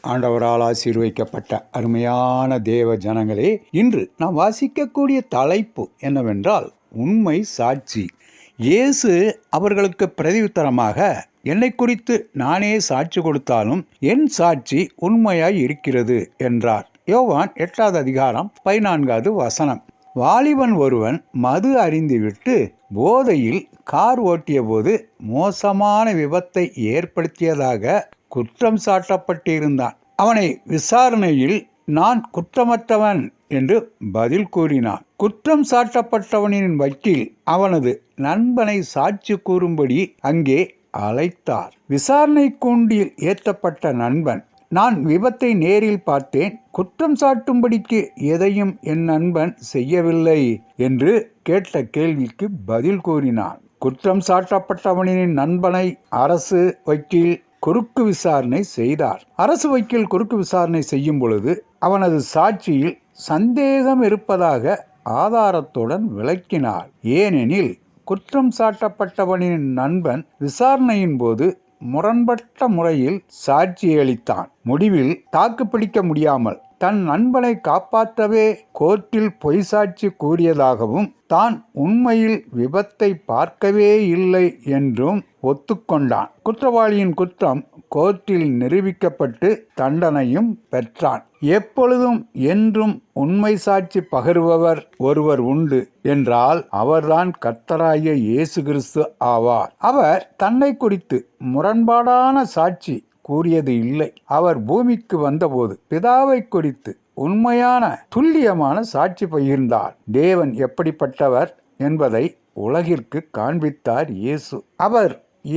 ஆண்டவரால் ஆசீர்வதிக்கப்பட்ட அருமையான தேவ ஜனங்களே, இன்று நாம் வாசிக்கக்கூடிய தலைப்பு என்னவென்றால் உண்மை சாட்சி. இயேசு அவர்களுக்கு பிரதியுத்தரமாக, என்னை குறித்து நானே சாட்சி கொடுத்தாலும் என் சாட்சி உண்மையாய் இருக்கிறது என்றார். யோவான் 8வது அதிகாரம் 14வது வசனம். வாலிபன் ஒருவன் மது அருந்திவிட்டு போதையில் கார் ஓட்டிய போது மோசமான விபத்தை ஏற்படுத்தியதாக குற்றம் சாட்டப்பட்டிருந்தான். அவனை விசாரணையில் நான் குற்றமற்றவன் என்று பதில் கூறினான். குற்றம் சாட்டப்பட்டவனின் வக்கீல் அவனது நண்பனை சாட்சி கூறும்படி அங்கே அழைத்தார். விசாரணை கூண்டில் ஏற்றப்பட்ட நண்பன், நான் விபத்தை நேரில் பார்த்தேன், குற்றம் சாட்டும்படிக்கு எதையும் என் நண்பன் செய்யவில்லை என்று கேட்ட கேள்விக்கு பதில் கூறினான். குற்றம் சாட்டப்பட்டவனின் நண்பனை அரசு வக்கீல் குறுக்கு விசாரணை செய்தார். அரசு வக்கீல் குறுக்கு விசாரணை செய்யும் பொழுது அவனது சாட்சியில் சந்தேகம் இருப்பதாக ஆதாரத்துடன் விளக்கினார். ஏனெனில் குற்றம் சாட்டப்பட்டவனின் நண்பன் விசாரணையின் போது முரண்பட்ட முறையில் சாட்சியளித்தான். முடிவில் தாக்கு பிடிக்க முடியாமல் தன் நண்பனை காப்பாற்றவே கோர்ட்டில் பொய் சாட்சி கூறியதாகவும் தான் உண்மையில் விபத்தை பார்க்கவே இல்லை என்றும் ஒத்துக்கொண்டான். குற்றவாளியின் குற்றம் கோர்ட்டில் நிரூபிக்கப்பட்டு தண்டனையும் பெற்றான். எப்பொழுதும் என்றும் உண்மை சாட்சி பகருபவர் ஒருவர் உண்டு என்றால் அவர்தான் கர்த்தராகிய இயேசு கிறிஸ்து ஆவார். அவர் தன்னை குறித்து முரண்பாடான சாட்சி கூறியது இல்லை. அவர் பூமிக்கு வந்தபோது பிதாவை குறித்து உண்மையான துல்லியமான சாட்சி பகிர்ந்தார். தேவன் எப்படிப்பட்டவர் என்பதை உலகிற்கு காண்பித்தார் இயேசு. அவர்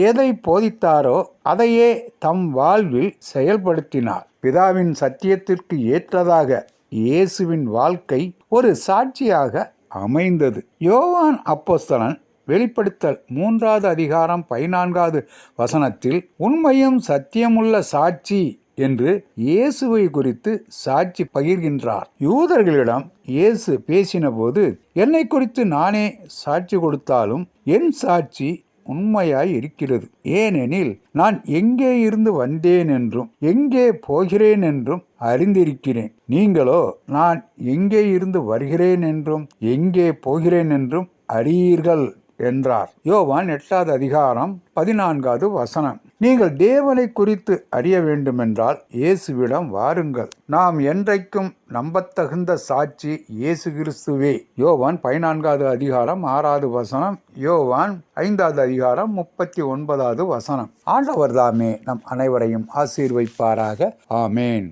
எதை போதித்தாரோ அதையே தம் வாழ்வில் செயல்படுத்தினார். பிதாவின் சத்தியத்திற்கு ஏற்றதாக இயேசுவின் வாழ்க்கை ஒரு சாட்சியாக அமைந்தது. யோவான் அப்போஸ்தலன் வெளிப்படுத்தல் 3வது அதிகாரம் 14வது வசனத்தில் உண்மையும் சத்தியமுள்ள சாட்சி என்று இயேசுவை குறித்து சாட்சி பகிர்கின்றார். யூதர்களிடம் இயேசு பேசின போது, என்னை குறித்து நானே சாட்சி கொடுத்தாலும் என் சாட்சி உண்மையாய் இருக்கிறது. ஏனெனில் நான் எங்கே இருந்து வந்தேன் என்றும் எங்கே போகிறேன் என்றும் அறிந்திருக்கிறேன். நீங்களோ நான் எங்கே இருந்து வருகிறேன் என்றும் எங்கே போகிறேன் என்றும் அறியீர்கள் என்றார். யோவான் 8வது அதிகாரம் 14வது வசனம். நீங்கள் தேவனை குறித்து அறிய வேண்டுமென்றால் இயேசுவிடம் வாருங்கள். நாம் என்றைக்கும் நம்பத்தகுந்த சாட்சி இயேசு கிறிஸ்துவே. யோவான் 14வது அதிகாரம் 6வது வசனம். யோவான் 5வது அதிகாரம் 39வது வசனம். ஆண்டவர் தாமே நம் அனைவரையும் ஆசீர்வதிப்பாராக. ஆமேன்.